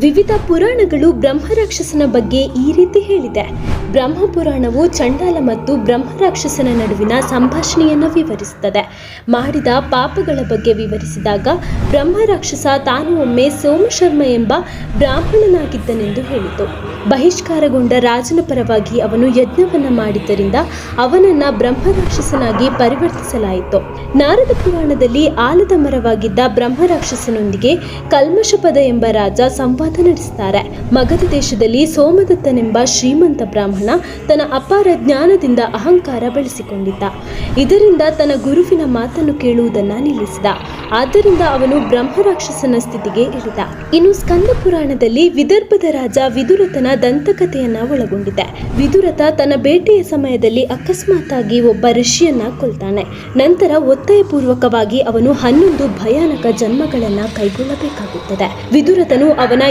ವಿವಿಧ ಪುರಾಣಗಳು ಬ್ರಹ್ಮರಾಕ್ಷಸನ ಬಗ್ಗೆ ಈ ರೀತಿ ಹೇಳಿದೆ. ಬ್ರಹ್ಮಪುರಾಣವು ಚಂಡಾಲ ಮತ್ತು ಬ್ರಹ್ಮರಾಕ್ಷಸನ ನಡುವಿನ ಸಂಭಾಷಣೆಯನ್ನು ವಿವರಿಸುತ್ತದೆ. ಮಾಡಿದ ಪಾಪಗಳ ಬಗ್ಗೆ ವಿವರಿಸಿದಾಗ ಬ್ರಹ್ಮರಾಕ್ಷಸ ತಾನು ಒಮ್ಮೆ ಸೋಮಶರ್ಮ ಎಂಬ ಬ್ರಾಹ್ಮಣನಾಗಿದ್ದನೆಂದು ಹೇಳಿತು. ಬಹಿಷ್ಕಾರಗೊಂಡ ರಾಜನ ಪರವಾಗಿ ಅವನು ಯಜ್ಞವನ್ನ ಮಾಡಿದ್ದರಿಂದ ಅವನನ್ನ ಬ್ರಹ್ಮರಾಕ್ಷಸನಾಗಿ ಪರಿವರ್ತಿಸಲಾಯಿತು. ನಾರದ ಪುರಾಣದಲ್ಲಿ ಆಲದ ಮರವಾಗಿದ್ದ ಬ್ರಹ್ಮರಾಕ್ಷಸನೊಂದಿಗೆ ಕಲ್ಮಶಪದ ಎಂಬ ರಾಜ ಸಂವಾದ ನಡೆಸುತ್ತಾರೆ. ಮಗಧ ದೇಶದಲ್ಲಿ ಸೋಮದತ್ತನೆಂಬ ಶ್ರೀಮಂತ ಬ್ರಾಹ್ಮಣ ತನ್ನ ಅಪಾರ ಜ್ಞಾನದಿಂದ ಅಹಂಕಾರ ಬೆಳೆಸಿಕೊಂಡಿದ್ದ. ಇದರಿಂದ ತನ್ನ ಗುರುವಿನ ಮಾತನ್ನು ಕೇಳುವುದನ್ನ ನಿಲ್ಲಿಸಿದ. ಆದ್ದರಿಂದ ಅವನು ಬ್ರಹ್ಮರಾಕ್ಷಸನ ಸ್ಥಿತಿಗೆ ಇಳಿದ. ಇನ್ನು ಸ್ಕಂದ ಪುರಾಣದಲ್ಲಿ ವಿದರ್ಭದ ರಾಜ ವಿದುರತನ ದಂತಕಥೆಯನ್ನ ಒಳಗೊಂಡಿದೆ. ವಿದುರತ ತನ್ನ ಬೇಟೆಯ ಸಮಯದಲ್ಲಿ ಅಕಸ್ಮಾತ್ತಾಗಿ ಒಬ್ಬ ಋಷಿಯನ್ನ ಕೊಲ್ತಾನೆ. ನಂತರ ಒತ್ತಾಯಪೂರ್ವಕವಾಗಿ ಅವನು 11 ಭಯಾನಕ ಜನ್ಮಗಳನ್ನ ಕೈಗೊಳ್ಳಬೇಕಾಗುತ್ತದೆ. ವಿದುರತನು ಅವನ